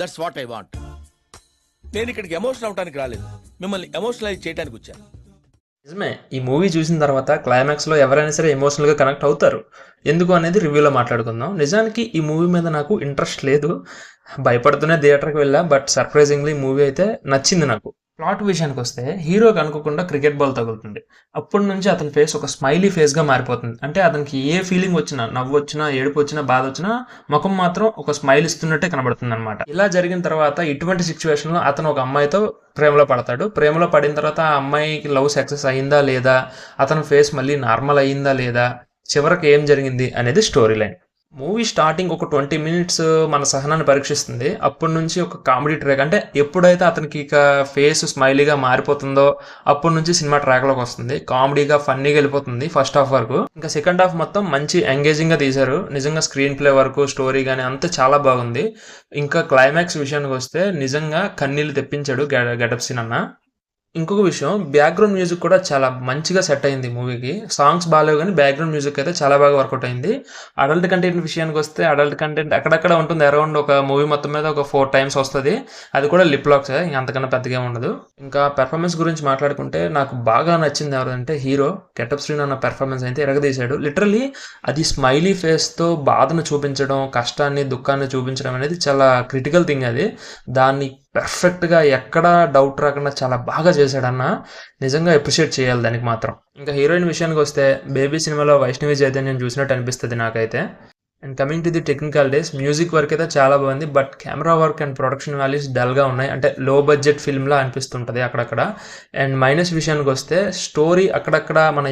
That's what I want. నేను ఇక్కడికి emotional అవడానికి రాలేదు, మిమ్మల్ని ఎమోషనలైజ్ చేయడానికి వచ్చాను. నిజమే, ఈ మూవీ చూసిన తర్వాత క్లైమాక్స్లో ఎవరైనా సరే ఎమోషనల్గా కనెక్ట్ అవుతారు. ఎందుకు అనేది రివ్యూలో మాట్లాడుకుందాం. నిజానికి ఈ మూవీ మీద నాకు ఇంట్రెస్ట్ లేదు, భయపడుతూనే థియేటర్కి వెళ్ళా. బట్ సర్ప్రైజింగ్లీ మూవీ అయితే నచ్చింది నాకు. ప్లాట్ విషయానికి వస్తే హీరోకి అనుకోకుండా క్రికెట్ బాల్ తగులుతుంది. అప్పటి నుంచి అతని ఫేస్ ఒక స్మైలీ ఫేస్గా మారిపోతుంది. అంటే అతనికి ఏ ఫీలింగ్ వచ్చినా, నవ్వు వచ్చినా, ఏడుపు వచ్చినా, బాధ వచ్చినా ముఖం మాత్రం ఒక స్మైల్ ఇస్తున్నట్టే కనబడుతుంది అనమాట. ఇలా జరిగిన తర్వాత ఇటువంటి సిచ్యువేషన్లో అతను ఒక అమ్మాయితో ప్రేమలో పడతాడు. ప్రేమలో పడిన తర్వాత ఆ అమ్మాయికి లవ్ సక్సెస్ అయిందా లేదా, అతని ఫేస్ మళ్ళీ నార్మల్ అయ్యిందా లేదా, చివరికి ఏం జరిగింది అనేది స్టోరీ లైన్. మూవీ స్టార్టింగ్ ఒక 20 minutes మన సహనాన్ని పరీక్షిస్తుంది. అప్పటి నుంచి ఒక కామెడీ ట్రాక్, అంటే ఎప్పుడైతే అతనికి ఇక ఫేస్ స్మైలీగా మారిపోతుందో అప్పటి నుంచి సినిమా ట్రాక్లోకి వస్తుంది. కామెడీగా ఫన్నీగా వెళ్ళిపోతుంది ఫస్ట్ హాఫ్ వరకు. ఇంకా సెకండ్ హాఫ్ మొత్తం మంచి ఎంగేజింగ్గా తీశారు. నిజంగా స్క్రీన్ ప్లే వరకు, స్టోరీ కానీ అంతా చాలా బాగుంది. ఇంకా క్లైమాక్స్ విషయానికి వస్తే నిజంగా కన్నీళ్ళు తెప్పించాడు గెటప్ సీన్ అన్న. ఇంకొక విషయం, బ్యాక్గ్రౌండ్ మ్యూజిక్ కూడా చాలా మంచిగా సెట్ అయింది మూవీకి. సాంగ్స్ బాగాలేవు కానీ బ్యాక్గ్రౌండ్ మ్యూజిక్ అయితే చాలా బాగా వర్కౌట్ అయింది. అడల్ట్ కంటెంట్ విషయానికి వస్తే అడల్ట్ కంటెంట్ అక్కడక్కడ ఉంటుంది. అరౌండ్ ఒక మూవీ మొత్తం మీద ఒక 4 times వస్తుంది. అది కూడా లిప్ లాక్స్, ఇంకా అంతకన్నా పెద్దగా ఉండదు. ఇంకా పెర్ఫార్మెన్స్ గురించి మాట్లాడుకుంటే నాకు బాగా నచ్చింది ఎవరంటే హీరో గెటప్ శ్రీను అన్న పెర్ఫార్మెన్స్ అయితే ఎరగదీశాడు. లిటరలీ అది స్మైలీ ఫేస్తో బాధను చూపించడం, కష్టాన్ని, దుఃఖాన్ని చూపించడం అనేది చాలా క్రిటికల్ థింగ్. అది దాన్ని పర్ఫెక్ట్గా ఎక్కడా డౌట్ రాకుండా చాలా బాగా చేశాడన్న. నిజంగా అప్రిషియేట్ చేయాలి దానికి మాత్రం. ఇంకా హీరోయిన్ విషయానికి వస్తే బేబీ సినిమాలో వైష్ణవి చైతన్యం చూసినట్టు అనిపిస్తుంది నాకైతే. And coming to the technical days, music work అయితే చాలా బాగుంది. But camera work and production values డల్గా ఉన్నాయి. అంటే లో బడ్జెట్ ఫిల్మ్లా అనిపిస్తుంటుంది అక్కడక్కడ. అండ్ మైనస్ విషయానికి వస్తే స్టోరీ అక్కడక్కడ మన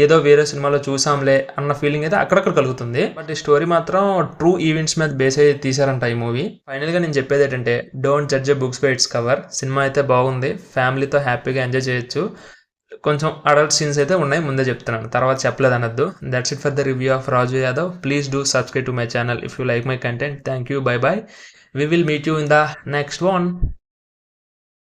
ఏదో వేరే సినిమాలో చూసాంలే అన్న ఫీలింగ్ అయితే అక్కడక్కడ కలుగుతుంది. బట్ ఈ స్టోరీ మాత్రం ట్రూ ఈవెంట్స్ మీద బేస్ అయ్యి తీశారంట ఈ మూవీ. ఫైనల్గా నేను చెప్పేది ఏంటంటే, don't judge a books by its cover. Cinema అయితే బాగుంది, ఫ్యామిలీతో హ్యాపీగా ఎంజాయ్ చేయొచ్చు. కొంచెం అడల్ట్ సీన్స్ అయితే ఉన్నాయి, ముందే చెప్తున్నాను, తర్వాత చెప్పలేదు అనొద్దు. That's it for the review of Raju Yadav. Please do subscribe to my channel if you like my content. Thank you, by by. We will meet you in the next one.